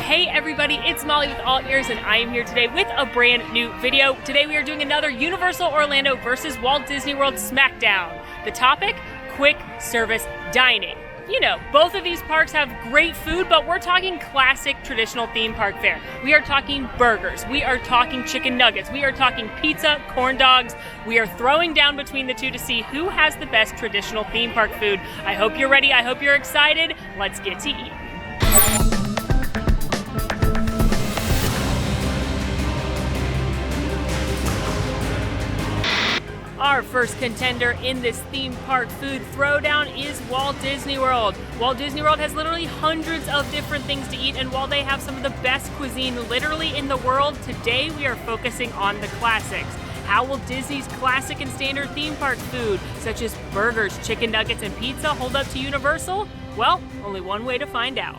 Hey everybody, it's Molly with AllEars, and I am here today with a brand new video. Today we are doing another Universal Orlando versus Walt Disney World Smackdown. The topic, quick service dining. You know, both of these parks have great food, but we're talking classic traditional theme park fare. We are talking burgers, we are talking chicken nuggets, we are talking pizza, corn dogs. We are throwing down between the two to see who has the best traditional theme park food. I hope you're ready, I hope you're excited. Let's get to eating. Our first contender in this theme park food throwdown is Walt Disney World. Walt Disney World has literally hundreds of different things to eat, and while they have some of the best cuisine literally in the world, today we are focusing on the classics. How will Disney's classic and standard theme park food, such as burgers, chicken nuggets, and pizza, hold up to Universal? Well, only one way to find out.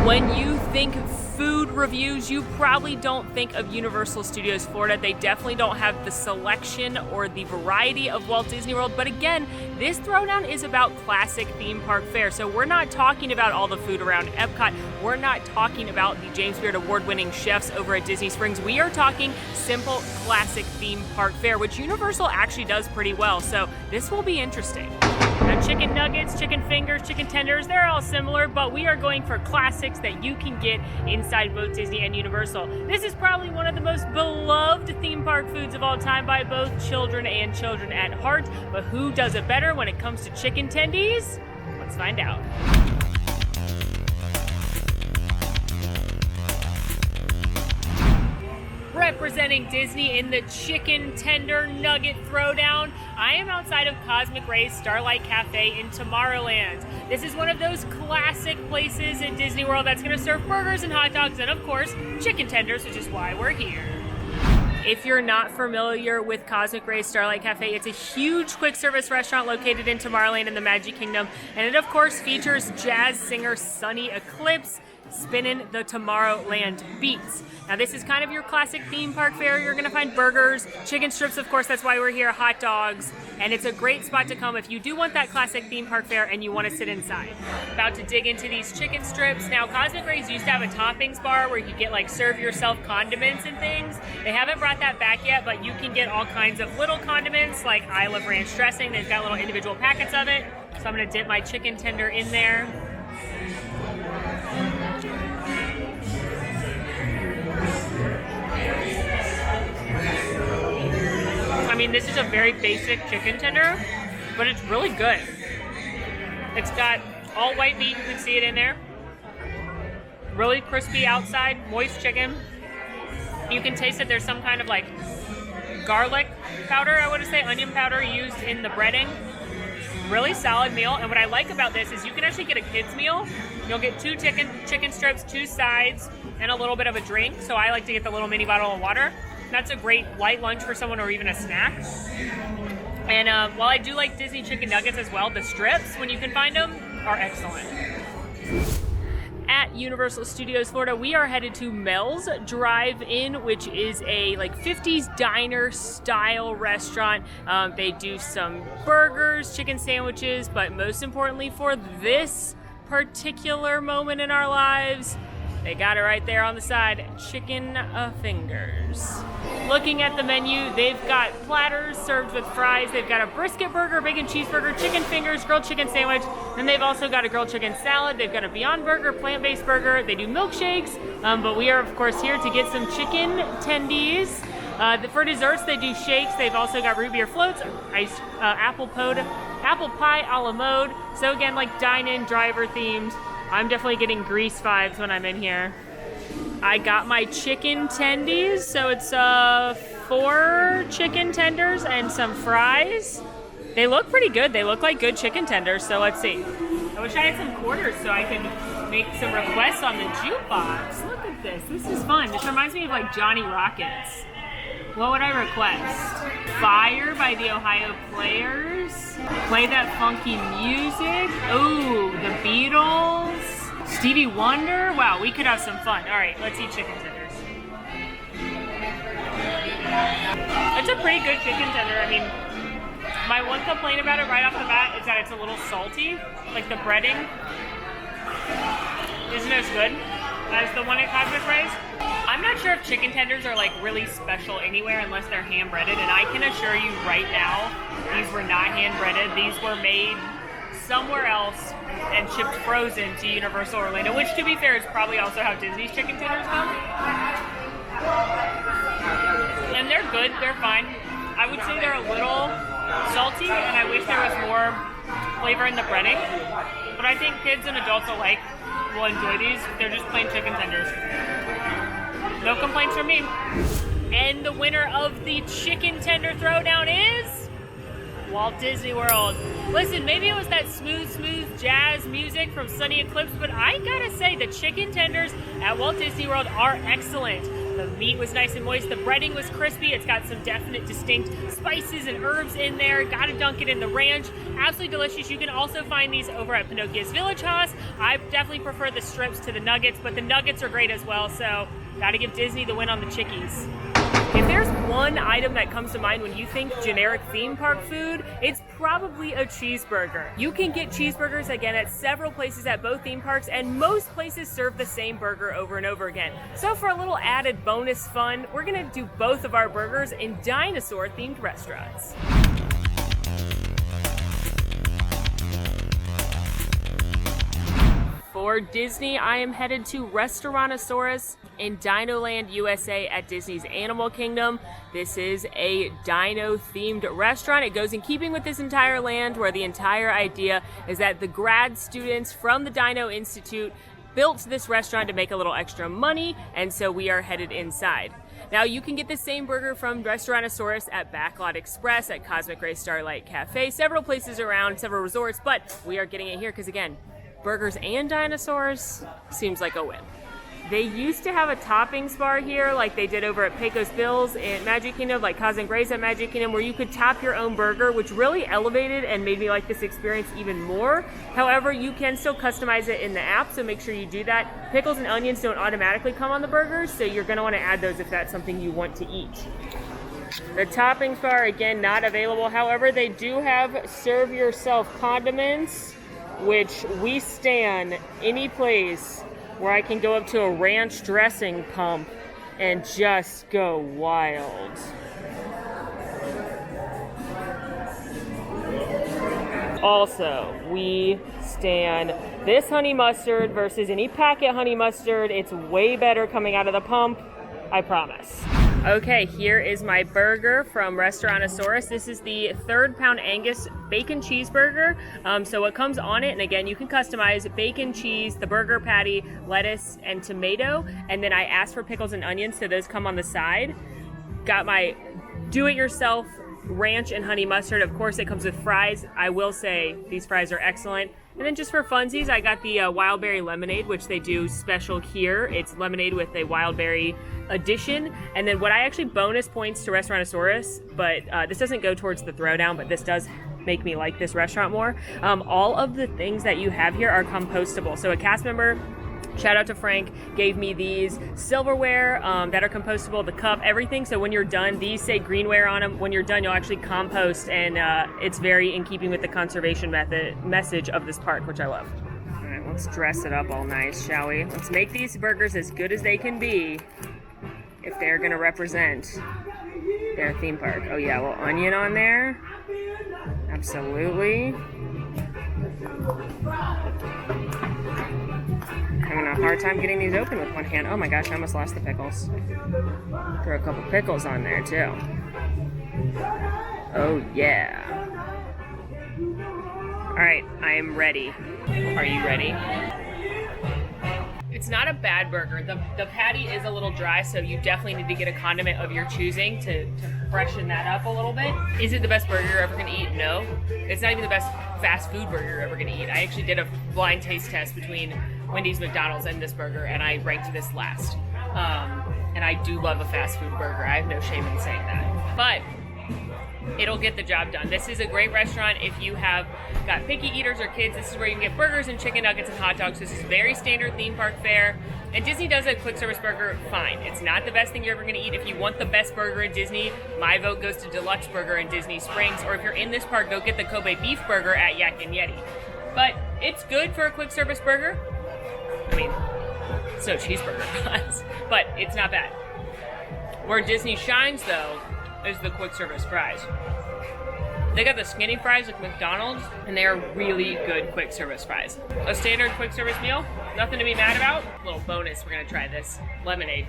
When you think food reviews, you probably don't think of Universal Studios Florida. They definitely don't have the selection or the variety of Walt Disney World. But again, this throwdown is about classic theme park fare. So we're not talking about all the food around Epcot. We're not talking about the James Beard award-winning chefs over at Disney Springs. We are talking simple classic theme park fare, which Universal actually does pretty well. So this will be interesting. Now, chicken nuggets, chicken fingers, chicken tenders, they're all similar, but we are going for classics that you can get inside both Disney and Universal. This is probably one of the most beloved theme park foods of all time by both children and children at heart, but who does it better when it comes to chicken tendies? Let's find out. Representing Disney in the chicken tender nugget throwdown, I am outside of Cosmic Ray's Starlight Cafe in Tomorrowland. This is one of those classic places in Disney World that's going to serve burgers and hot dogs and, of course, chicken tenders, which is why we're here. If you're not familiar with Cosmic Ray's Starlight Cafe, it's a huge quick service restaurant located in Tomorrowland in the Magic Kingdom, and it, of course, features jazz singer Sunny Eclipse spinning the Tomorrowland beats. Now this is kind of your classic theme park fare. You're gonna find burgers, chicken strips, of course, that's why we're here, hot dogs, and it's a great spot to come if you do want that classic theme park fare and you want to sit inside. About to dig into these chicken strips. Now Cosmic Rays used to have a toppings bar where you could get like serve yourself condiments and things. They haven't brought that back yet, but you can get all kinds of little condiments like I love ranch dressing. They've got little individual packets of it. So I'm gonna dip my chicken tender in there. I mean, this is a very basic chicken tender, but it's really good. It's got all white meat, you can see it in there. Really crispy outside, moist chicken. You can taste that there's some kind of like garlic powder, I would say, onion powder used in the breading. Really solid meal, and what I like about this is you can actually get a kid's meal. You'll get two chicken strips, two sides, and a little bit of a drink. So I like to get the little mini bottle of water. That's a great light lunch for someone or even a snack. And while I do like Disney chicken nuggets as well, the strips, when you can find them, are excellent. At Universal Studios Florida, we are headed to Mel's Drive-In, which is a like 50s diner style restaurant. They do some burgers, chicken sandwiches, but most importantly for this particular moment in our lives, they got it right there on the side, chicken fingers. Looking at the menu, they've got platters served with fries. They've got a brisket burger, bacon cheeseburger, chicken fingers, grilled chicken sandwich, and they've also got a grilled chicken salad. They've got a Beyond Burger, plant-based burger. They do milkshakes, but we are, of course, here to get some chicken tendies. For desserts, they do shakes. They've also got root beer floats, iced apple pie a la mode. So again, like dine-in, driver themed. I'm definitely getting Grease vibes when I'm in here. I got my chicken tendies, so it's 4 chicken tenders and some fries. They look pretty good. They look like good chicken tenders, so let's see. I wish I had some quarters so I could make some requests on the jukebox. Look at this. This is fun. This reminds me of like Johnny Rockets. What would I request? Fire by the Ohio Players. Play that funky music. Ooh, the Beatles. Stevie Wonder. Wow, we could have some fun. All right, let's eat chicken tenders. It's a pretty good chicken tender. I mean, my one complaint about it right off the bat is that it's a little salty. Like the breading isn't as good. as the one at Cosmic Rays. I'm not sure if chicken tenders are like really special anywhere unless they're hand breaded, and I can assure you right now, these were not hand breaded. These were made somewhere else and shipped frozen to Universal Orlando, which to be fair is probably also how Disney's chicken tenders come. And they're good, they're fine. I would say they're a little salty, and I wish there was more flavor in the breading. But I think kids and adults alike will enjoy these. They're just plain chicken tenders. No complaints from me. And the winner of the chicken tender throwdown is Walt Disney World. Listen, maybe it was that smooth jazz music from Sunny Eclipse, but I gotta say the chicken tenders at Walt Disney World are excellent. The meat was nice and moist, the breading was crispy, it's got some definite distinct spices and herbs in there, gotta dunk it in the ranch, absolutely delicious. You can also find these over at Pinocchio's Village Haus. I definitely prefer the strips to the nuggets, but the nuggets are great as well, so gotta give Disney the win on the chickies. If there's one item that comes to mind when you think generic theme park food, it's probably a cheeseburger. You can get cheeseburgers again at several places at both theme parks, and most places serve the same burger over and over again. So for a little added bonus fun, we're gonna do both of our burgers in dinosaur themed restaurants. For Disney, I am headed to Restaurantosaurus in Dinoland, USA at Disney's Animal Kingdom. This is a dino-themed restaurant. It goes in keeping with this entire land, where the entire idea is that the grad students from the Dino Institute built this restaurant to make a little extra money, and so we are headed inside. Now, you can get the same burger from Restaurantosaurus at Backlot Express, at Cosmic Ray Starlight Cafe, several places around, several resorts, but we are getting it here because, again, burgers and dinosaurs seems like a win. They used to have a toppings bar here like they did over at Pecos Bill's in Magic Kingdom, like Cosmic Rays at Magic Kingdom, where you could top your own burger, which really elevated and made me like this experience even more. However, you can still customize it in the app, so make sure you do that. Pickles and onions don't automatically come on the burgers, so you're going to want to add those if that's something you want to eat. The toppings bar, again, not available. However, they do have serve yourself condiments, which we stand any place where I can go up to a ranch dressing pump and just go wild. Also, we stand this honey mustard versus any packet honey mustard. It's way better coming out of the pump, I promise. Okay, here is my burger from Restaurantosaurus. This is the 3rd pound Angus bacon cheeseburger. So what comes on it, and again, you can customize bacon, cheese, the burger patty, lettuce, and tomato. And then I asked for pickles and onions, so those come on the side. Got my do-it-yourself ranch and honey mustard. Of course, it comes with fries. I will say these fries are excellent. And then just for funsies, I got the wild berry lemonade, which they do special here. It's lemonade with a wild berry addition. And then what I actually bonus points to Restaurantosaurus, but this doesn't go towards the throwdown, but this does make me like this restaurant more. All of the things that you have here are compostable. So a cast member, shout out to Frank, gave me these silverware that are compostable, the cup, everything. So when you're done, these say greenware on them. When you're done, you'll actually compost, and it's very in keeping with the conservation message of this park, which I love. All right, let's dress it up all nice, shall we? Let's make these burgers as good as they can be if they're gonna represent their theme park. Oh yeah, well, onion on there. Absolutely. Having a hard time getting these open with one hand. Oh my gosh, I almost lost the pickles. Throw a couple pickles on there too. Oh yeah. All right, I am ready. Are you ready? It's not a bad burger. The patty is a little dry, so you definitely need to get a condiment of your choosing to freshen that up a little bit. Is it the best burger you're ever gonna eat? No. It's not even the best fast food burger you're ever gonna eat. I actually did a blind taste test between Wendy's, McDonald's, and this burger, and I ranked this last. And I do love a fast food burger. I have no shame in saying that. But it'll get the job done. This is a great restaurant if you have got picky eaters or kids. This is where you can get burgers and chicken nuggets and hot dogs. This is very standard theme park fare. And Disney does a quick service burger fine. It's not the best thing you're ever gonna eat. If you want the best burger in Disney, my vote goes to Deluxe Burger in Disney Springs. Or if you're in this park, go get the Kobe beef burger at Yak and Yeti. But it's good for a quick service burger. I mean, So cheeseburger, but it's not bad. Where Disney shines though is the quick service fries. They got the skinny fries like McDonald's, and they are really good quick service fries. A standard quick service meal, nothing to be mad about. Little bonus, we're gonna try this lemonade.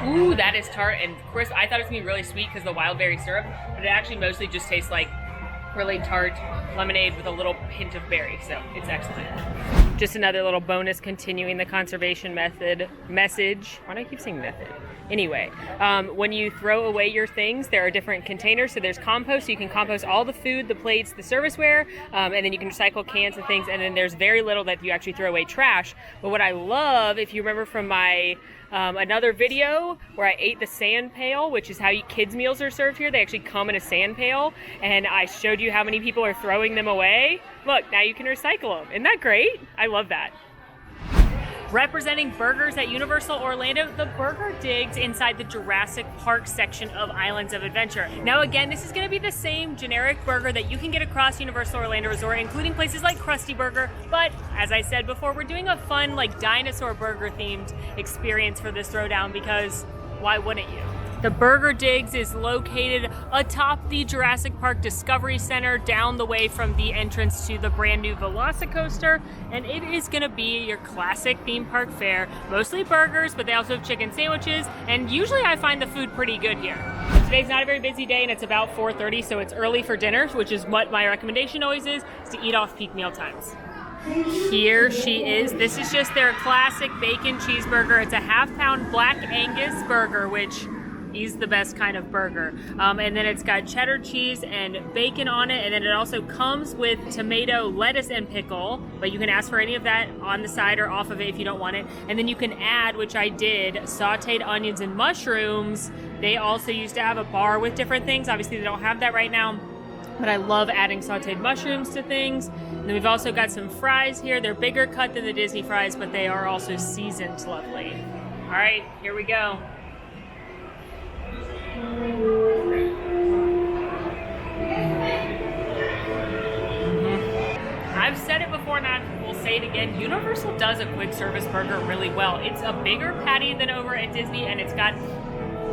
Ooh, that is tart and crisp. I thought it was gonna be really sweet because the wild berry syrup, but it actually mostly just tastes like really tart lemonade with a little hint of berry, so it's excellent. Just another little bonus continuing the conservation message. Why do I keep saying method? Anyway, when you throw away your things, there are different containers. So there's compost, so you can compost all the food, the plates, the serviceware, and then you can recycle cans and things. And then there's very little that you actually throw away trash. But what I love, if you remember from my another video where I ate the sand pail, which is how kids' meals are served here. They actually come in a sand pail, and I showed you how many people are throwing them away. Look, now you can recycle them. Isn't that great? I love that. Representing burgers at Universal Orlando, the Burger Digs inside the Jurassic Park section of Islands of Adventure. Now again, this is going to be the same generic burger that you can get across Universal Orlando Resort, including places like Krusty Burger, but as I said before, we're doing a fun like Dinosaur Burger themed experience for this throwdown because why wouldn't you? The Burger Digs is located atop the Jurassic Park Discovery Center down the way from the entrance to the brand new Velocicoaster, and it is going to be your classic theme park fare. Mostly burgers, but they also have chicken sandwiches, and usually I find the food pretty good here. Today's not a very busy day and it's about 4:30, so it's early for dinner, which is what my recommendation always is to eat off peak meal times. Here she is. This is just their classic bacon cheeseburger. It's a half-pound Black Angus burger, which is the best kind of burger. And then it's got cheddar cheese and bacon on it, and then it also comes with tomato, lettuce, and pickle, but you can ask for any of that on the side or off of it if you don't want it. And then you can add, which I did, sauteed onions and mushrooms. They also used to have a bar with different things. Obviously, they don't have that right now, but I love adding sauteed mushrooms to things. And then we've also got some fries here. They're bigger cut than the Disney fries, but they are also seasoned lovely. All right, here we go. I've said it before and I will say it again. Universal does a quick service burger really well. It's a bigger patty than over at Disney, and it's got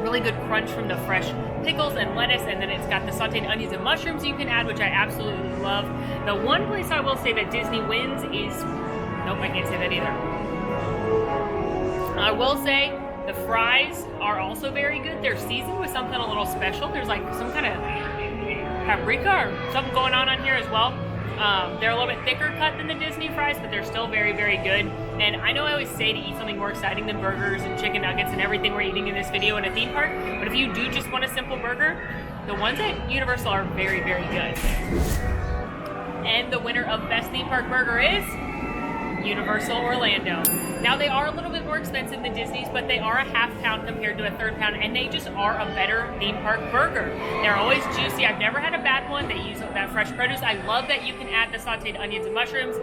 really good crunch from the fresh pickles and lettuce, and then it's got the sauteed onions and mushrooms you can add, which I absolutely love. The one place I will say that Disney wins is, nope, I can't say that either. I will say the fries are also very good. They're seasoned with something a little special. There's like some kind of paprika or something going on here as well. They're a little bit thicker cut than the Disney fries, but they're still very, very good. And I know I always say to eat something more exciting than burgers and chicken nuggets and everything we're eating in this video in a theme park, but if you do just want a simple burger, the ones at Universal are very, very good. And the winner of Best Theme Park Burger is Universal Orlando. Now they are a little bit more expensive than Disney's, but they are a half pound compared to a third pound, and they just are a better theme park burger. They're always juicy. I've never had a bad one. They use that fresh produce. I love that you can add the sauteed onions and mushrooms.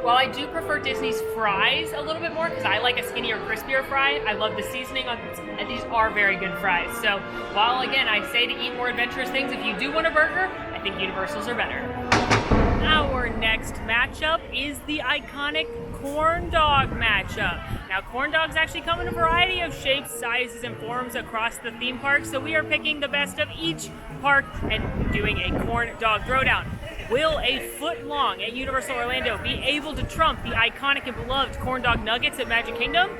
While I do prefer Disney's fries a little bit more because I like a skinnier, crispier fry, I love the seasoning on these, and these are very good fries. So while again I say to eat more adventurous things, if you do want a burger, I think Universals are better. Our next matchup is the iconic corn dog matchup. Now, corn dogs actually come in a variety of shapes, sizes, and forms across the theme park, so we are picking the best of each park and doing a corn dog throwdown. Will a foot long at Universal Orlando be able to trump the iconic and beloved corn dog nuggets at Magic Kingdom?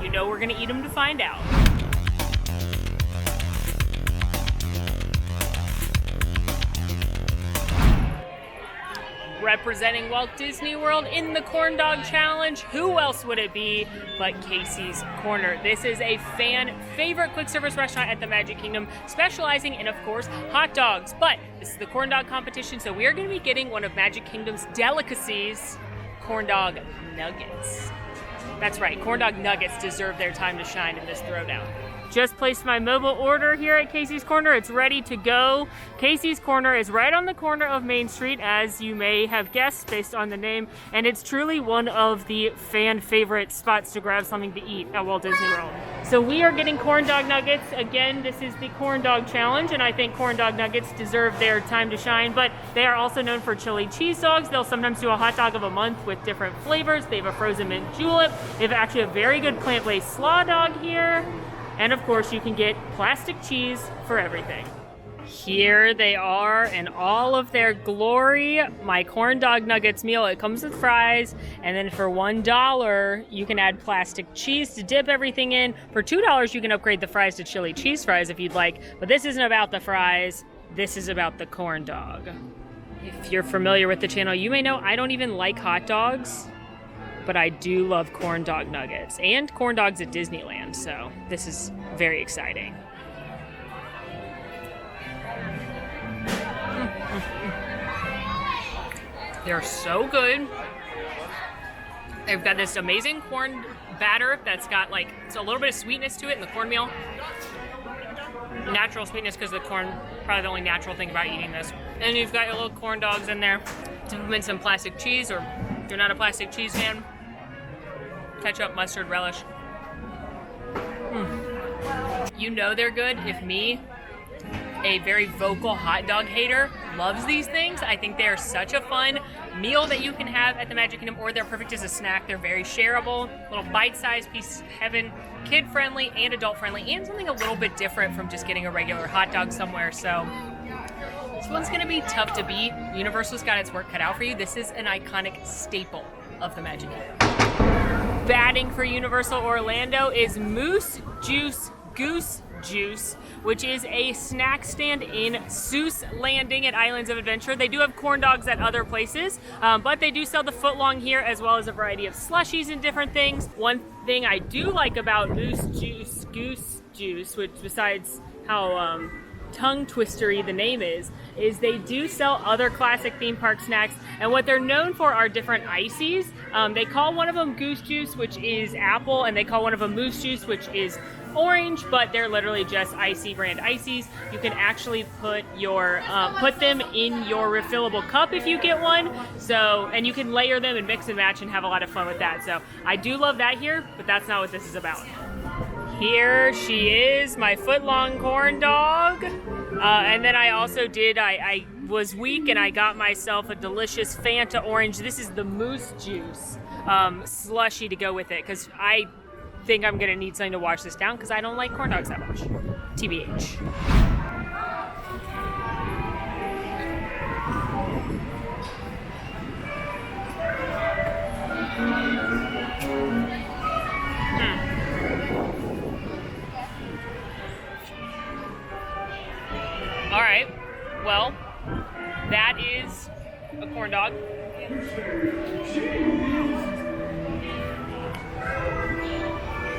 You know we're gonna eat them to find out. Representing Walt Disney World in the Corn Dog Challenge, who else would it be but Casey's Corner? This is a fan favorite quick service restaurant at the Magic Kingdom, specializing in, of course, hot dogs. But this is the corn dog competition, so we are going to be getting one of Magic Kingdom's delicacies, corn dog nuggets. That's right, corn dog nuggets deserve their time to shine in this throwdown. Just placed my mobile order here at Casey's Corner. It's ready to go. Casey's Corner is right on the corner of Main Street, as you may have guessed based on the name, and it's truly one of the fan favorite spots to grab something to eat at Walt Disney World. So we are getting corn dog nuggets. Again, this is the corn dog challenge, and I think corn dog nuggets deserve their time to shine, but they are also known for chili cheese dogs. They'll sometimes do a hot dog of a month with different flavors. They have a frozen mint julep. They have actually a very good plant-based slaw dog here. And of course, you can get plastic cheese for everything. Here they are in all of their glory. My corn dog nuggets meal. It comes with fries, and then for $1, you can add plastic cheese to dip everything in. For $2, you can upgrade the fries to chili cheese fries if you'd like. But this isn't about the fries. This is about the corn dog. If you're familiar with the channel, you may know I don't even like hot dogs, but I do love corn dog nuggets and corn dogs at Disneyland, so this is very exciting. They're so good. They've got this amazing corn batter that's got like, it's a little bit of sweetness to it in the cornmeal. Natural sweetness because the corn, probably the only natural thing about eating this. And you've got your little corn dogs in there. Dip them in some plastic cheese, or if you're not a plastic cheese fan, ketchup, mustard, relish. You know they're good if me, a very vocal hot dog hater, loves these things. I think they are such a fun meal that you can have at the Magic Kingdom, or they're perfect as a snack. They're very shareable, little bite-sized piece of heaven, kid-friendly and adult-friendly, and something a little bit different from just getting a regular hot dog somewhere. So this one's gonna be tough to beat. Universal's got its work cut out for you. This is an iconic staple of the Magic Kingdom. Batting for Universal Orlando is Moose Juice Goose Juice, which is a snack stand in Seuss Landing at Islands of Adventure. They do have corn dogs at other places, but they do sell the footlong here, as well as a variety of slushies and different things. One thing I do like about Moose Juice Goose Juice, which besides how tongue twistery the name is they do sell other classic theme park snacks, and what they're known for are different ices. They call one of them Goose Juice, which is apple, and they call one of them Moose Juice, which is orange, but they're literally just icy brand ices. You can actually put them in your refillable cup if you get one. So, and you can layer them and mix and match and have a lot of fun with that. So I do love that here, but that's not what this is about. Here she is, my footlong corn dog. And then I also I was weak and I got myself a delicious Fanta orange. This is the Moose Juice slushy to go with it, because I think I'm gonna need something to wash this down because I don't like corn dogs that much. TBH. All right, well, that is a corn dog.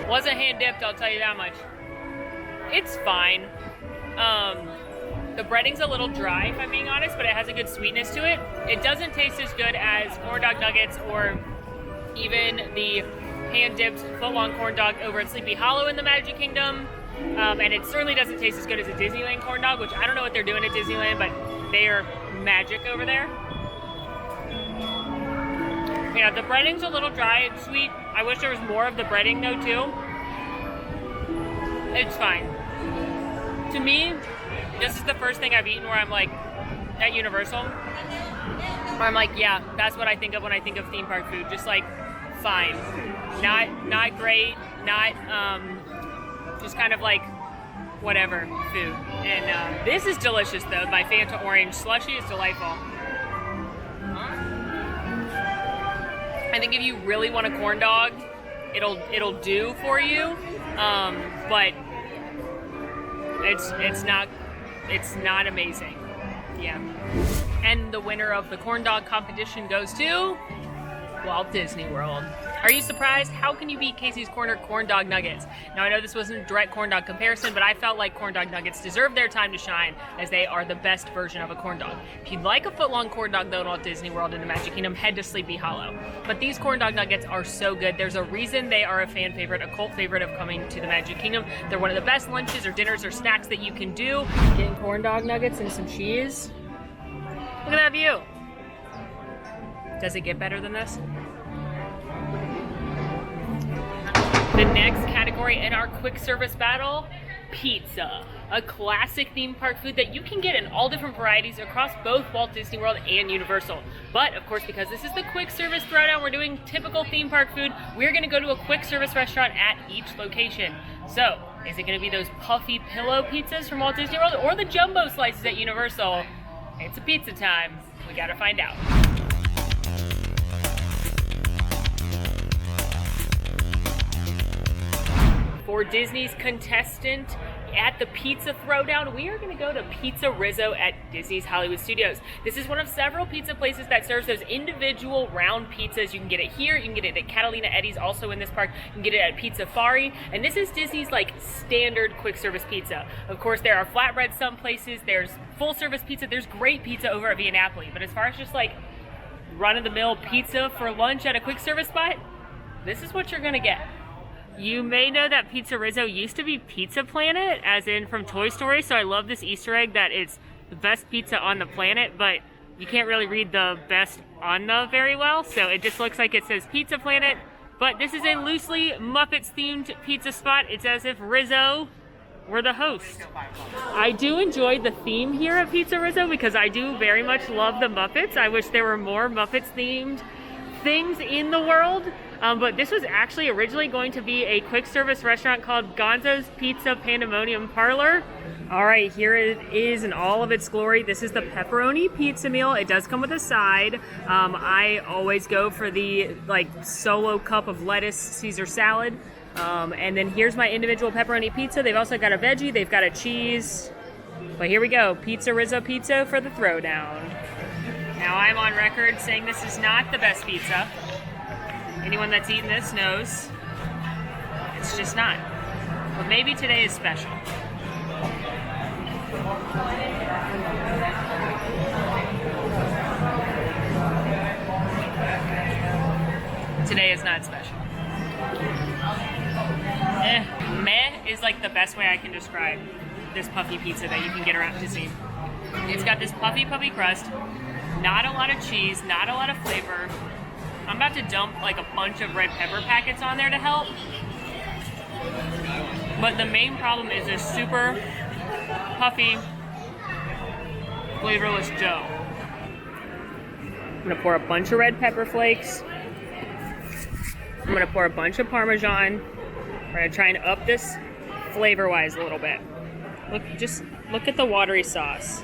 Wasn't hand dipped, I'll tell you that much. It's fine. The breading's a little dry, if I'm being honest, but it has a good sweetness to it. It doesn't taste as good as corn dog nuggets or even the hand dipped footlong corn dog over at Sleepy Hollow in the Magic Kingdom. And it certainly doesn't taste as good as a Disneyland corn dog, which I don't know what they're doing at Disneyland, but they are magic over there. Yeah, the breading's a little dry and sweet. I wish there was more of the breading though too. It's fine. To me, this is the first thing I've eaten where I'm like, at Universal, where I'm like, yeah, that's what I think of when I think of theme park food. Just like, fine. Not great, not, just kind of like whatever food. And this is delicious though. My Fanta orange slushy is delightful. I think if you really want a corn dog, it'll do for you. But it's not amazing. Yeah. And the winner of the corn dog competition goes to Walt Disney World. Are you surprised? How can you beat Casey's Corner corn dog nuggets? Now, I know this wasn't a direct corn dog comparison, but I felt like corn dog nuggets deserve their time to shine, as they are the best version of a corn dog. If you'd like a foot-long corn dog though at Walt Disney World in the Magic Kingdom, head to Sleepy Hollow. But these corn dog nuggets are so good. There's a reason they are a fan favorite, a cult favorite of coming to the Magic Kingdom. They're one of the best lunches or dinners or snacks that you can do. Getting corn dog nuggets and some cheese. Look at that view. Does it get better than this? The next category in our quick service battle, pizza. A classic theme park food that you can get in all different varieties across both Walt Disney World and Universal. But of course, because this is the quick service throwdown, we're doing typical theme park food. We're gonna go to a quick service restaurant at each location. So, is it gonna be those puffy pillow pizzas from Walt Disney World or the jumbo slices at Universal? It's a pizza time. We gotta find out. For Disney's contestant at the pizza throwdown, we are going to go to Pizza Rizzo at Disney's Hollywood Studios. This is one of several pizza places that serves those individual round pizzas. You can get it here, you can get it at Catalina Eddie's, also in this park. You can get it at Pizza Fari, and this is Disney's like standard quick service pizza. Of course, there are flatbreads some places, there's full service pizza, there's great pizza over at Via Napoli, but as far as just like run-of-the-mill pizza for lunch at a quick service spot, this is what you're going to get. You may know that Pizza Rizzo used to be Pizza Planet, as in from Toy Story, so I love this Easter egg that it's the best pizza on the planet, but you can't really read the best on the very well, so it just looks like it says Pizza Planet, but this is a loosely Muppets-themed pizza spot. It's as if Rizzo were the host. I do enjoy the theme here at Pizza Rizzo because I do very much love the Muppets. I wish there were more Muppets-themed things in the world. But this was actually originally going to be a quick service restaurant called Gonzo's Pizza Pandemonium Parlor. All right, here it is in all of its glory. This is the pepperoni pizza meal. It does come with a side. I always go for the like solo cup of lettuce Caesar salad. And then here's my individual pepperoni pizza. They've also got a veggie, they've got a cheese. But here we go, Pizza Rizzo pizza for the throwdown. Now I'm on record saying this is not the best pizza. Anyone that's eaten this knows it's just not. But maybe today is special. Today is not special. Meh is like the best way I can describe this puffy pizza that you can get around Disney. It's got this puffy crust, not a lot of cheese, not a lot of flavor. I'm about to dump like a bunch of red pepper packets on there to help. But the main problem is this super puffy, flavorless dough. I'm gonna pour a bunch of red pepper flakes. I'm gonna pour a bunch of Parmesan. We're gonna try and up this flavor-wise a little bit. Look at the watery sauce.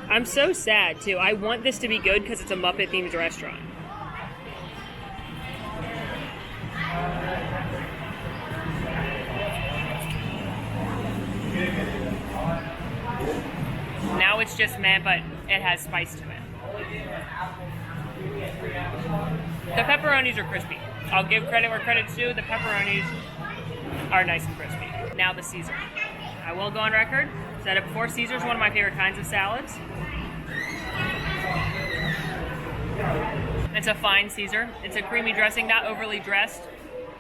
I'm so sad too. I want this to be good because it's a Muppet-themed restaurant. Now it's just meh, but it has spice to it. The pepperonis are crispy. I'll give credit where credit's due. The pepperonis are nice and crispy. Now the Caesar. I will go on record. Said it before, Caesar's one of my favorite kinds of salads. It's a fine Caesar. It's a creamy dressing, not overly dressed.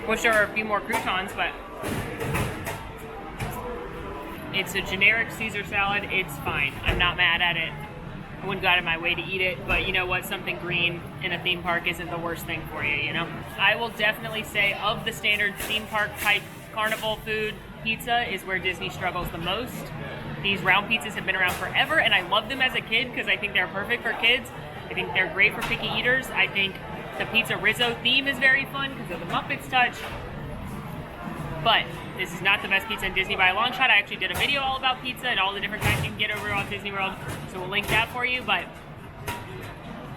Wish there were a few more croutons, but it's a generic Caesar salad. It's fine. I'm not mad at it. I wouldn't go out of my way to eat it, but you know what? Something green in a theme park isn't the worst thing for you, you know? I will definitely say of the standard theme park type carnival food, pizza is where Disney struggles the most. These round pizzas have been around forever, and I loved them as a kid because I think they're perfect for kids. I think they're great for picky eaters. I think the Pizza Rizzo theme is very fun because of the Muppets touch. But this is not the best pizza in Disney by a long shot. I actually did a video all about pizza and all the different kinds you can get over at Disney World, so we'll link that for you. But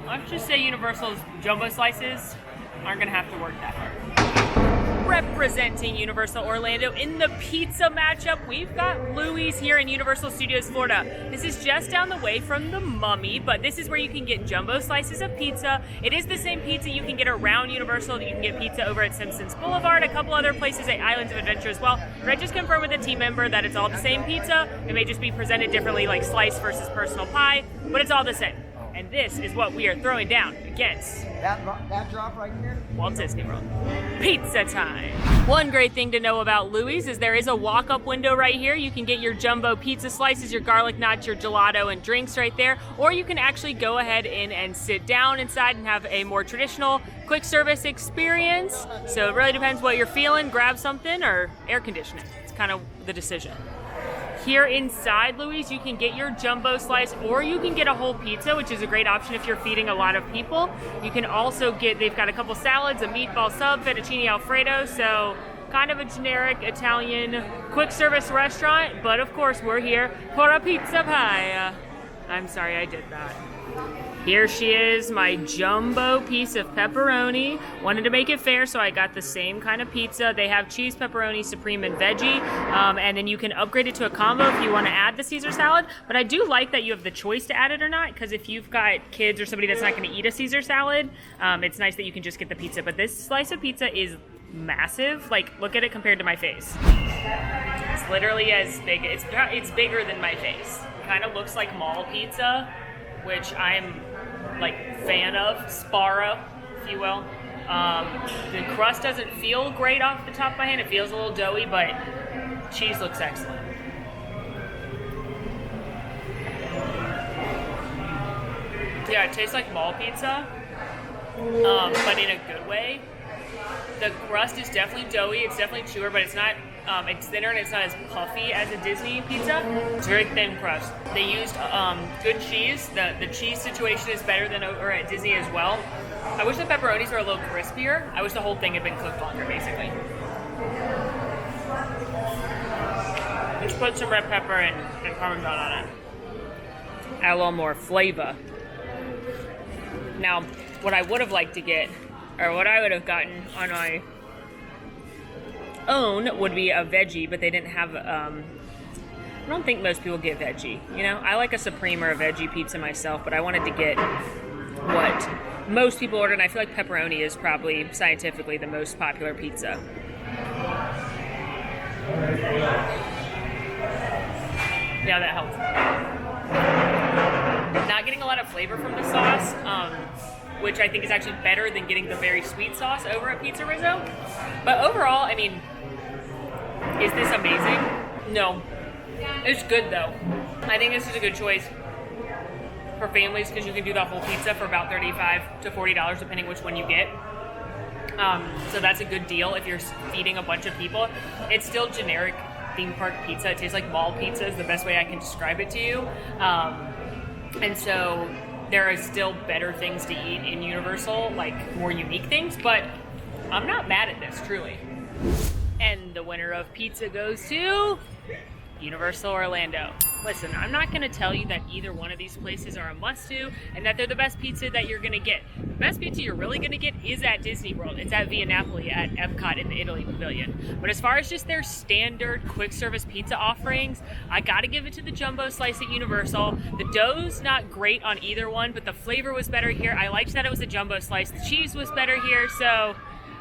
let's just say Universal's jumbo slices aren't gonna have to work that hard. representing Universal Orlando in the pizza matchup, we've got Louie's here in Universal Studios Florida. This is just down the way from the Mummy, but this is where you can get jumbo slices of pizza. It is the same pizza you can get around Universal. You can get pizza over at Simpsons Boulevard, a couple other places at Islands of Adventure as well. But I just confirmed with a team member that it's all the same pizza. It may just be presented differently, like slice versus personal pie, but it's all the same. And this is what we are throwing down against that drop right here? Walt Disney World. Pizza time. One great thing to know about Louie's is there is a walk-up window right here. You can get your jumbo pizza slices, your garlic knots, your gelato, and drinks right there. Or you can actually go ahead in and sit down inside and have a more traditional quick service experience. So it really depends what you're feeling. Grab something or air conditioning. It's kind of the decision. Here inside Louie's, you can get your jumbo slice or you can get a whole pizza, which is a great option if you're feeding a lot of people. You can also get, they've got a couple salads, a meatball sub, fettuccine alfredo, so kind of a generic Italian quick service restaurant, but of course we're here for a pizza pie. I'm sorry I did that. Here she is, my jumbo piece of pepperoni. Wanted to make it fair, so I got the same kind of pizza. They have cheese, pepperoni, supreme, and veggie. And then you can upgrade it to a combo if you want to add the Caesar salad. But I do like that you have the choice to add it or not, because if you've got kids or somebody that's not going to eat a Caesar salad, it's nice that you can just get the pizza. But this slice of pizza is massive. Like, look at it compared to my face. It's literally as big. It's bigger than my face. Kind of looks like mall pizza, which I'm like fan of, Sparrow, if you will. The crust doesn't feel great off the top of my hand. It feels a little doughy, but cheese looks excellent. Yeah, it tastes like mall pizza, but in a good way. The crust is definitely doughy. It's definitely chewer, but it's not. It's thinner and it's not as puffy as a Disney pizza. It's very thin crust. They used good cheese. The cheese situation is better than over at Disney as well. I wish the pepperonis were a little crispier. I wish the whole thing had been cooked longer, basically. Let's put some red pepper and Parmesan on it. Add a little more flavor. Now, what I would have liked to get, or what I would have gotten on my own would be a veggie, but they didn't have, I don't think most people get veggie, you know? I like a supreme or a veggie pizza myself, but I wanted to get what most people order, and I feel like pepperoni is probably scientifically the most popular pizza. Yeah, that helps. Not getting a lot of flavor from the sauce, which I think is actually better than getting the very sweet sauce over at Pizza Rizzo. But overall, I mean, is this amazing? No. It's good though. I think this is a good choice for families because you can do the whole pizza for about $35 to $40 depending which one you get. So that's a good deal if you're feeding a bunch of people. It's still generic theme park pizza. It tastes like mall pizza is the best way I can describe it to you. And so there are still better things to eat in Universal, like more unique things, but I'm not mad at this, truly. And the winner of pizza goes to Universal Orlando. Listen, I'm not going to tell you that either one of these places are a must-do and that they're the best pizza that you're going to get. The best pizza you're really going to get is at Disney World. It's at Via Napoli at Epcot in the Italy Pavilion. But as far as just their standard quick service pizza offerings, I got to give it to the jumbo slice at Universal. The dough's not great on either one, but the flavor was better here. I liked that it was a jumbo slice. The cheese was better here, so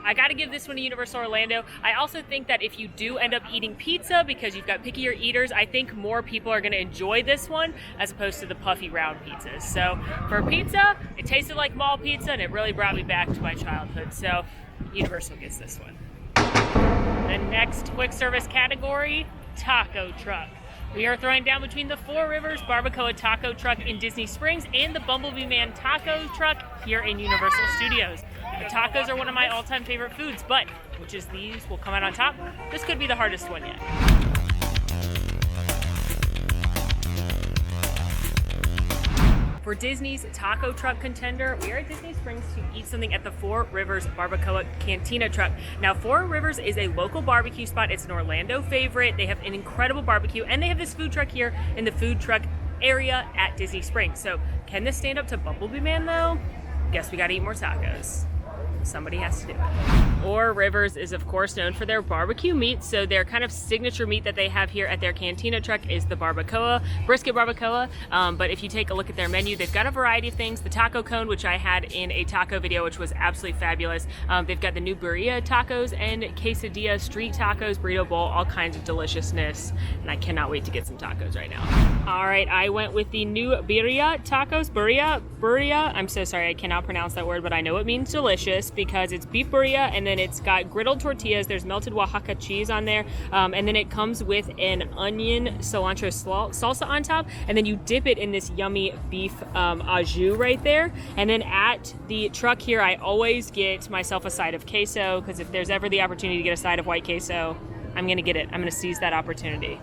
I got to give this one to Universal Orlando. I also think that if you do end up eating pizza because you've got pickier eaters, I think more people are going to enjoy this one as opposed to the puffy round pizzas. So for pizza, it tasted like mall pizza and it really brought me back to my childhood. So Universal gets this one. The next quick service category, taco truck. We are throwing down between the Four Rivers Barbacoa Taco Truck in Disney Springs and the Bumblebee Man Taco Truck here in Universal Studios. The tacos are one of my all-time favorite foods, but which is these will come out on top. This could be the hardest one yet. For Disney's taco truck contender, we are at Disney Springs to eat something at the Four Rivers Barbacoa Cantina Truck. Now, Four Rivers is a local barbecue spot. It's an Orlando favorite. They have an incredible barbecue, and they have this food truck here in the food truck area at Disney Springs. So, can this stand up to Bumblebee Man, though? Guess we gotta eat more tacos. Somebody has to do it. Four Rivers is of course known for their barbecue meat, so their kind of signature meat that they have here at their cantina truck is the barbacoa, brisket barbacoa. But if you take a look at their menu, they've got a variety of things. The taco cone, which I had in a taco video, which was absolutely fabulous. They've got the new burrito tacos and quesadilla street tacos, burrito bowl, all kinds of deliciousness, and I cannot wait to get some tacos right now. All right, I went with the new birria tacos. Birria. I'm so sorry, I cannot pronounce that word, but I know it means delicious because it's beef birria, and then it's got griddled tortillas. There's melted Oaxaca cheese on there, and then it comes with an onion cilantro salsa on top, and then you dip it in this yummy beef au jus right there. And then at the truck here, I always get myself a side of queso, because if there's ever the opportunity to get a side of white queso, I'm gonna get it. I'm gonna seize that opportunity.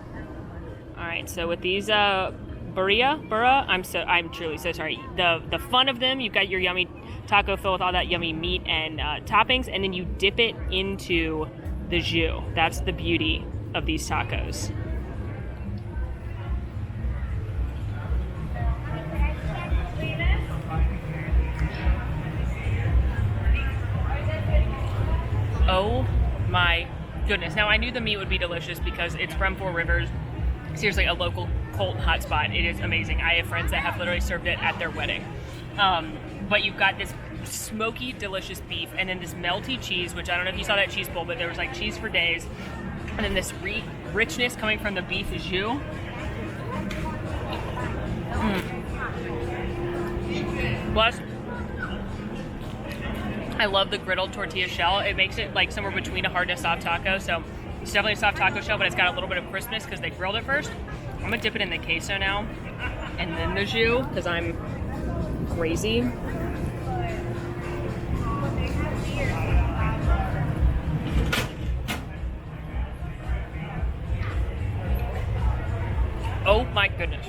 All right, so with these burra, I'm truly so sorry. The fun of them, you've got your yummy taco filled with all that yummy meat and toppings, and then you dip it into the jus. That's the beauty of these tacos. Oh my goodness. Now I knew the meat would be delicious because it's from Four Rivers. Seriously, a local cult hotspot. It is amazing. I have friends that have literally served it at their wedding. But you've got this smoky, delicious beef, and then this melty cheese, which I don't know if you saw that cheese bowl, but there was like cheese for days. And then this richness coming from the beef jus. Plus, I love the griddled tortilla shell. It makes it like somewhere between a hard and a soft taco. So it's definitely a soft taco shell, but it's got a little bit of crispness because they grilled it first. I'm gonna dip it in the queso now, and then the jus, because I'm crazy. Oh my goodness,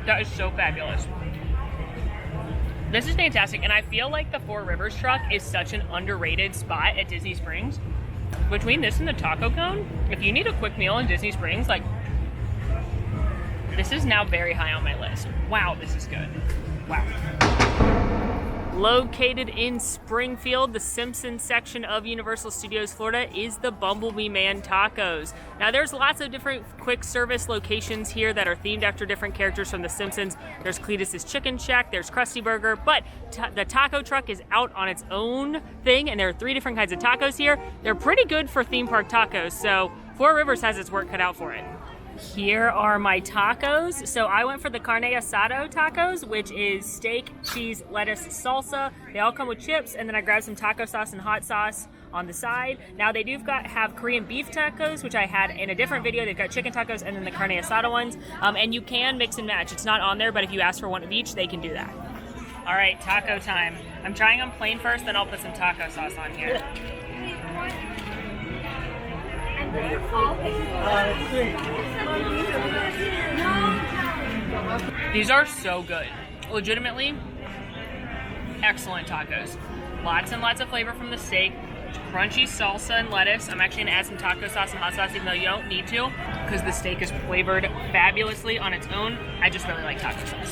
that is so fabulous. This is fantastic, and I feel like the Four Rivers truck is such an underrated spot at Disney Springs. Between this and the taco cone, if you need a quick meal in Disney Springs, like, this is now very high on my list. Wow, this is good. Wow. Located in Springfield, the Simpsons section of Universal Studios Florida is the Bumblebee Man Tacos. Now there's lots of different quick service locations here that are themed after different characters from the Simpsons. There's Cletus's Chicken Shack, there's Krusty Burger, but the taco truck is out on its own thing, and there are 3 different kinds of tacos here. They're pretty good for theme park tacos, so Four Rivers has its work cut out for it. Here are my tacos. So I went for the carne asado tacos, which is steak, cheese, lettuce, salsa. They all come with chips, and then I grabbed some taco sauce and hot sauce on the side. Now they do have Korean beef tacos, which I had in a different video. They've got chicken tacos and then the carne asada ones. And you can mix and match. It's not on there, but if you ask for one of each, they can do that. All right, taco time. I'm trying them plain first, then I'll put some taco sauce on here. These are so good. Legitimately, excellent tacos. Lots and lots of flavor from the steak. Crunchy salsa and lettuce. I'm actually gonna add some taco sauce and hot sauce, even though you don't need to, because the steak is flavored fabulously on its own. I just really like taco sauce.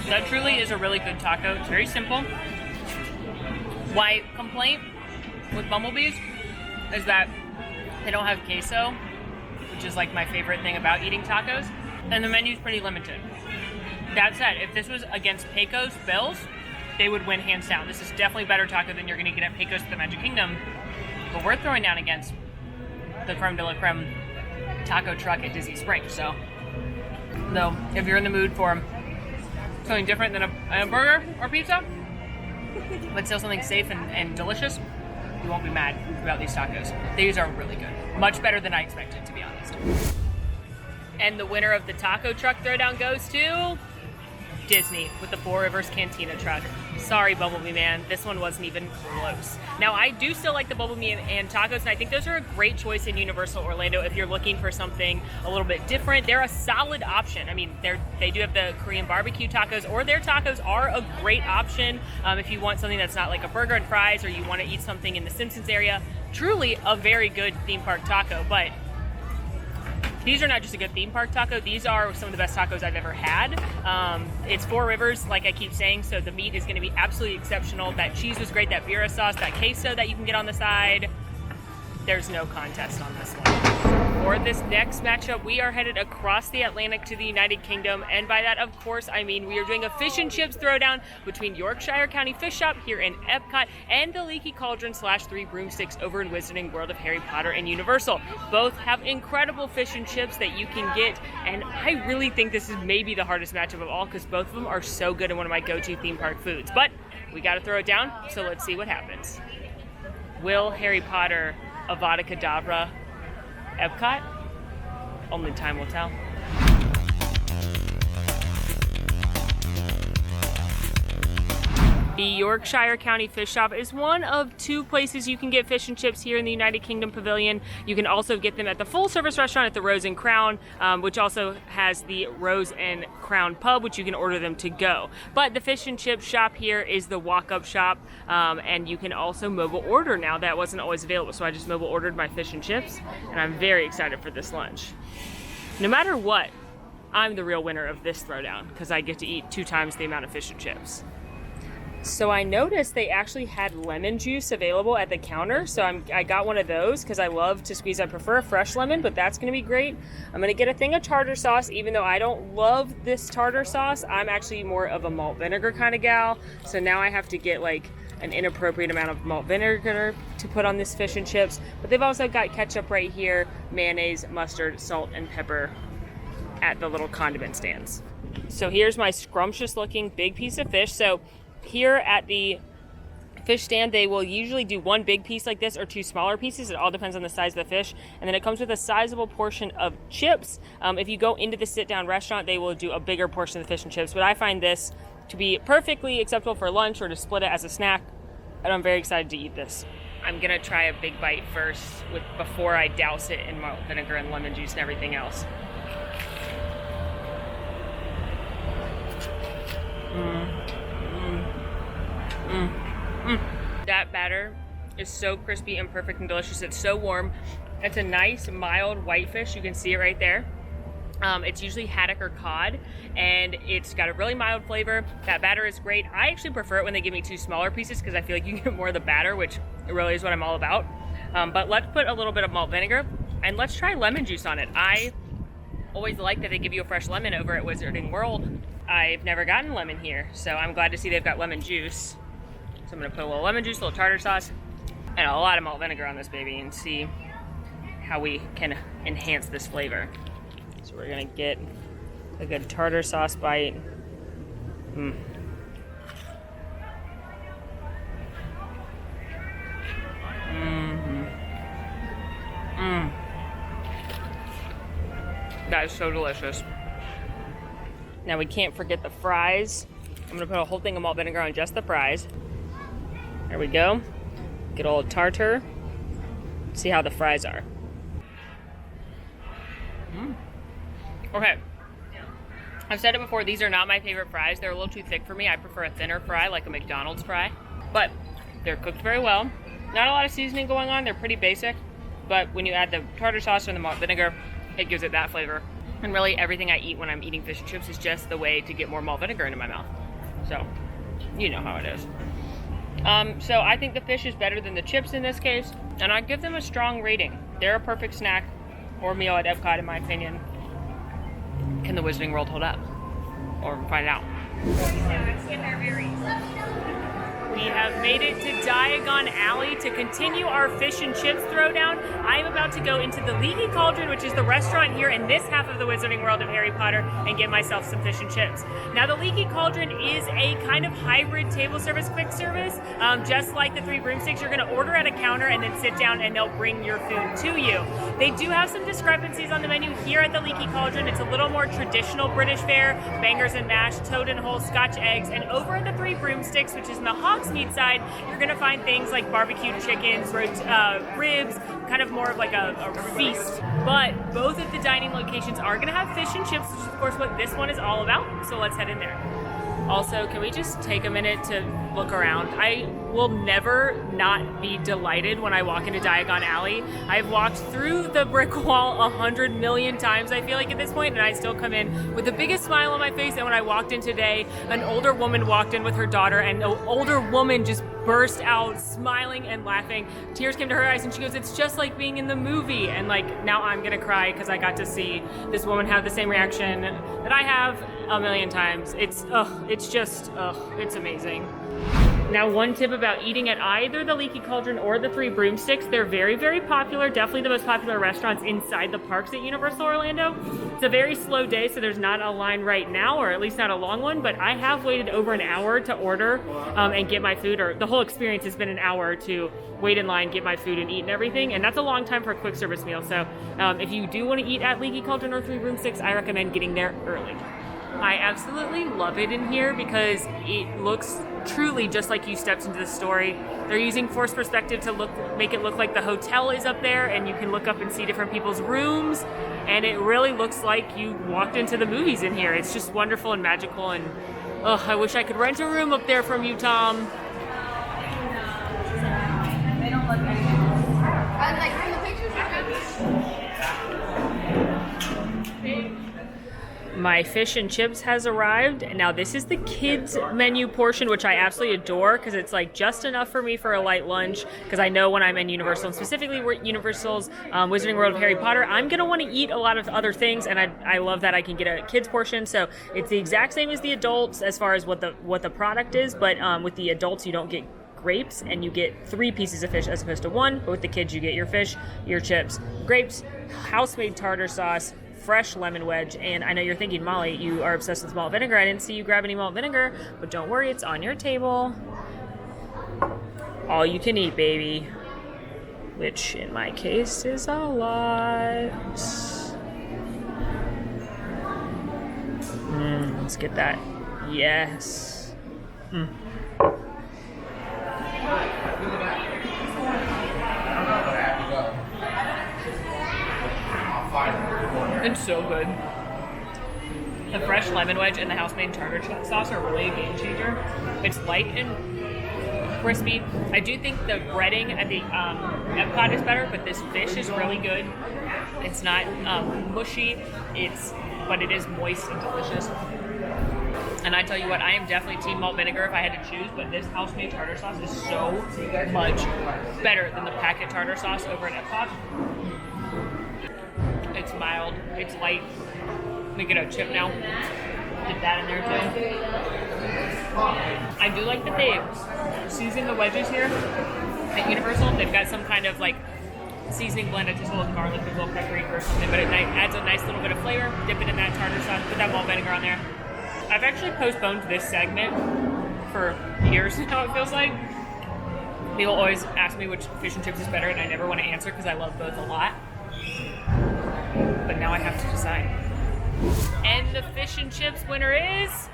That truly is a really good taco. It's very simple. My complaint with Bumblebees is that they don't have queso, which is like my favorite thing about eating tacos, and the menu's pretty limited. That said, if this was against Pecos Bill's, they would win hands down. This is definitely better taco than you're gonna get at Pecos at the Magic Kingdom, but we're throwing down against the creme de la creme taco truck at Disney Springs. So, though, if you're in the mood for something different than a burger or pizza, but still something safe and delicious, you won't be mad about these tacos. These are really good. Much better than I expected, to be honest. And the winner of the taco truck throwdown goes to Disney with the Four Rivers Cantina truck. Sorry, Bumblebee Man, this one wasn't even close. Now, I do still like the Bumblebee and tacos, and I think those are a great choice in Universal Orlando if you're looking for something a little bit different. They're a solid option. I mean, they do have the Korean barbecue tacos, or their tacos are a great option if you want something that's not like a burger and fries, or you want to eat something in the Simpsons area. Truly a very good theme park taco, but These are not just a good theme park taco, these are some of the best tacos I've ever had. It's Four Rivers, like I keep saying, so the meat is gonna be absolutely exceptional. That cheese was great, that Vera sauce, that queso that you can get on the side. There's no contest on this one. For this next matchup, we are headed across the Atlantic to the United Kingdom, and by that, of course, I mean we are doing a fish and chips throwdown between Yorkshire County Fish Shop here in Epcot and the Leaky Cauldron / Three Broomsticks over in Wizarding World of Harry Potter and Universal. Both have incredible fish and chips that you can get, and I really think this is maybe the hardest matchup of all because both of them are so good and one of my go-to theme park foods. But we got to throw it down, so let's see what happens. Will Harry Potter Avada Kedavra Epcot? Only time will tell. The Yorkshire County Fish Shop is one of 2 places you can get fish and chips here in the United Kingdom Pavilion. You can also get them at the full-service restaurant at the Rose and Crown, which also has the Rose and Crown Pub, which you can order them to go. But the fish and chip shop here is the walk-up shop, and you can also mobile order now. That wasn't always available, so I just mobile ordered my fish and chips, and I'm very excited for this lunch. No matter what, I'm the real winner of this throwdown because I get to eat 2 times the amount of fish and chips. So I noticed they actually had lemon juice available at the counter, so I got one of those because I love to squeeze. I prefer a fresh lemon, but that's going to be great. I'm going to get a thing of tartar sauce, even though I don't love this tartar sauce. I'm actually more of a malt vinegar kind of gal, so now I have to get like an inappropriate amount of malt vinegar to put on this fish and chips. But they've also got ketchup right here, mayonnaise, mustard, salt, and pepper at the little condiment stands. So here's my scrumptious looking big piece of fish. So here at the fish stand, they will usually do 1 big piece like this or 2 smaller pieces. It all depends on the size of the fish. And then it comes with a sizable portion of chips. If you go into the sit-down restaurant, they will do a bigger portion of the fish and chips. But I find this to be perfectly acceptable for lunch or to split it as a snack. And I'm very excited to eat this. I'm gonna try a big bite first before I douse it in malt vinegar and lemon juice and everything else. That batter is so crispy and perfect and delicious. It's so warm. It's a nice mild whitefish. You can see it right there. It's usually haddock or cod, and it's got a really mild flavor. That batter is great. I actually prefer it when they give me 2 smaller pieces because I feel like you get more of the batter, which really is what I'm all about. But let's put a little bit of malt vinegar and let's try lemon juice on it. I always like that they give you a fresh lemon over at Wizarding World. I've never gotten lemon here, so I'm glad to see they've got lemon juice. So I'm gonna put a little lemon juice, a little tartar sauce, and a lot of malt vinegar on this baby and see how we can enhance this flavor. So we're gonna get a good tartar sauce bite. That is so delicious. Now we can't forget the fries. I'm gonna put a whole thing of malt vinegar on just the fries. There we go. Good old tartar. See how the fries are. Okay. I've said it before, these are not my favorite fries. They're a little too thick for me. I prefer a thinner fry, like a McDonald's fry. But they're cooked very well. Not a lot of seasoning going on. They're pretty basic. But when you add the tartar sauce and the malt vinegar, it gives it that flavor. And really everything I eat when I'm eating fish and chips is just the way to get more malt vinegar into my mouth. So, you know how it is. So I think the fish is better than the chips in this case, and I give them a strong rating. They're a perfect snack or meal at Epcot in my opinion. Can the Wizarding World hold up? Or find out. We have made it to Diagon Alley to continue our fish and chips throwdown. I am about to go into the Leaky Cauldron, which is the restaurant here in this half of the Wizarding World of Harry Potter, and get myself some fish and chips. Now, the Leaky Cauldron is a kind of hybrid table service quick service. Just like the Three Broomsticks, you're gonna order at a counter and then sit down and they'll bring your food to you. They do have some discrepancies on the menu here at the Leaky Cauldron. It's a little more traditional British fare, bangers and mash, toad and whole Scotch eggs, and over at the Three Broomsticks, which is in the Hogsmeade side, you're gonna find things like barbecued chickens, ribs, kind of more of like a feast. But both of the dining locations are gonna have fish and chips, which is of course what this one is all about. So let's head in there. Also, can we just take a minute to look around. I will never not be delighted when I walk into Diagon Alley. I've walked through the brick wall 100 million times, I feel like, at this point, and I still come in with the biggest smile on my face. And when I walked in today, an older woman walked in with her daughter, and the older woman just burst out smiling and laughing. Tears came to her eyes, and she goes, "It's just like being in the movie." And like, now I'm gonna cry because I got to see this woman have the same reaction that I have a million times. It's amazing. Now, one tip about eating at either the Leaky Cauldron or the Three Broomsticks, they're very, very popular, definitely the most popular restaurants inside the parks at Universal Orlando. It's a very slow day, so there's not a line right now, or at least not a long one, but I have waited over an hour to order and get my food, or the whole experience has been an hour to wait in line, get my food and eat and everything, and that's a long time for a quick service meal. So if you do want to eat at Leaky Cauldron or Three Broomsticks, I recommend getting there early. I absolutely love it in here because it looks truly just like you stepped into the story. They're using forced perspective to make it look like the hotel is up there, and you can look up and see different people's rooms, and it really looks like you walked into the movies in here. It's just wonderful and magical, and I wish I could rent a room up there from you, Tom. They don't look anything. I like from the pictures. My fish and chips has arrived. Now this is the kids menu portion, which I absolutely adore because it's like just enough for me for a light lunch, because I know when I'm in Universal, and specifically Universal's Wizarding World of Harry Potter, I'm gonna want to eat a lot of other things, and I love that I can get a kids portion. So it's the exact same as the adults as far as what the product is, but with the adults you don't get grapes, and you get 3 pieces of fish as opposed to 1, but with the kids you get your fish, your chips, grapes, house-made tartar sauce, fresh lemon wedge, and I know you're thinking, Molly, you are obsessed with malt vinegar. I didn't see you grab any malt vinegar, but don't worry, it's on your table. All you can eat, baby. Which, in my case, is a lot. Let's get that. Yes. It's so good. The fresh lemon wedge and the house-made tartar sauce are really a game changer. It's light and crispy. I do think the breading at the Epcot is better, but this fish is really good. It's not mushy, but it is moist and delicious. And I tell you what, I am definitely team malt vinegar if I had to choose, but this house-made tartar sauce is so much better than the packet tartar sauce over at Epcot. It's mild, it's light. Let me get a chip now. Get that in there too. I do like that they season the wedges here at Universal. They've got some kind of like seasoning blend. It's just a little garlic, a little paprika or something, but it adds a nice little bit of flavor. Dip it in that tartar sauce, put that malt vinegar on there. I've actually postponed this segment for years now, it feels like. People always ask me which fish and chips is better, and I never want to answer because I love both a lot. But now I have to decide. And the fish and chips winner is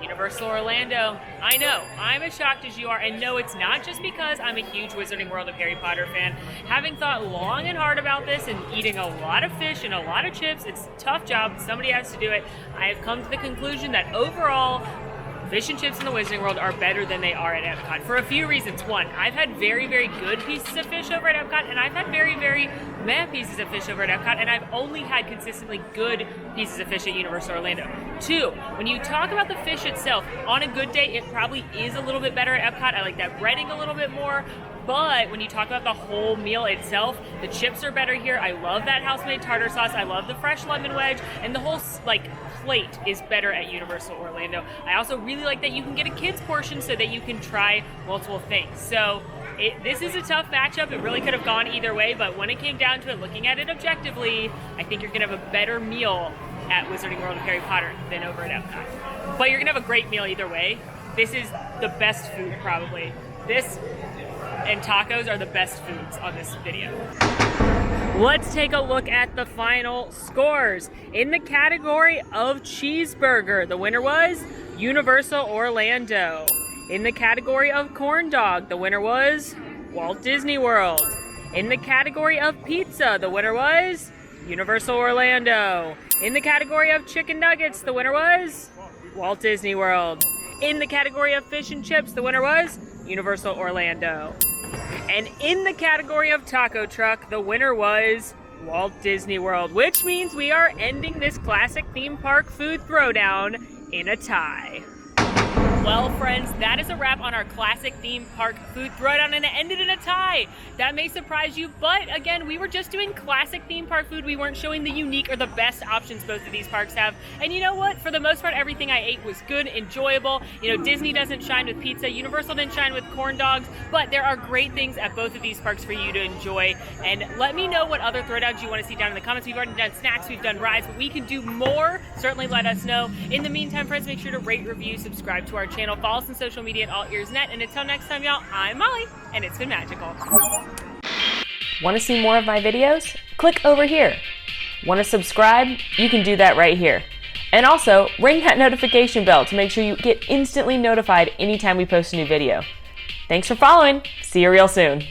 Universal Orlando. I know, I'm as shocked as you are, and no, it's not just because I'm a huge Wizarding World of Harry Potter fan. Having thought long and hard about this and eating a lot of fish and a lot of chips, it's a tough job, somebody has to do it. I have come to the conclusion that overall, fish and chips in the Wizarding World are better than they are at Epcot for a few reasons. One, I've had very, very good pieces of fish over at Epcot, and I've had very, very meh pieces of fish over at Epcot, and I've only had consistently good pieces of fish at Universal Orlando. Two, when you talk about the fish itself, on a good day, it probably is a little bit better at Epcot. I like that breading a little bit more. But when you talk about the whole meal itself, the chips are better here. I love that house-made tartar sauce. I love the fresh lemon wedge, and the whole plate is better at Universal Orlando. I also really like that you can get a kids portion so that you can try multiple things. So this is a tough matchup. It really could have gone either way, but when it came down to it, looking at it objectively, I think you're gonna have a better meal at Wizarding World of Harry Potter than over at Epcot. But you're gonna have a great meal either way. This is the best food, probably. This and tacos are the best foods on this video. Let's take a look at the final scores. In the category of cheeseburger, the winner was Universal Orlando. In the category of corn dog, the winner was Walt Disney World. In the category of pizza, the winner was Universal Orlando. In the category of chicken nuggets, the winner was Walt Disney World. In the category of fish and chips, the winner was Universal Orlando. And in the category of taco truck, the winner was Walt Disney World, which means we are ending this classic theme park food throwdown in a tie. Well, friends, that is a wrap on our classic theme park food throwdown, and it ended in a tie. That may surprise you, but again, we were just doing classic theme park food. We weren't showing the unique or the best options both of these parks have. And you know what? For the most part, everything I ate was good, enjoyable. You know, Disney doesn't shine with pizza. Universal didn't shine with corn dogs, but there are great things at both of these parks for you to enjoy. And let me know what other throwdowns you want to see down in the comments. We've already done snacks, we've done rides, but we can do more. Certainly let us know. In the meantime, friends, make sure to rate, review, subscribe to our channel, follow us on social media at AllEars.net, and until next time, y'all, I'm Molly, and it's been magical. Want to see more of my videos? Click over here. Want to subscribe? You can do that right here. And also, ring that notification bell to make sure you get instantly notified anytime we post a new video. Thanks for following. See you real soon.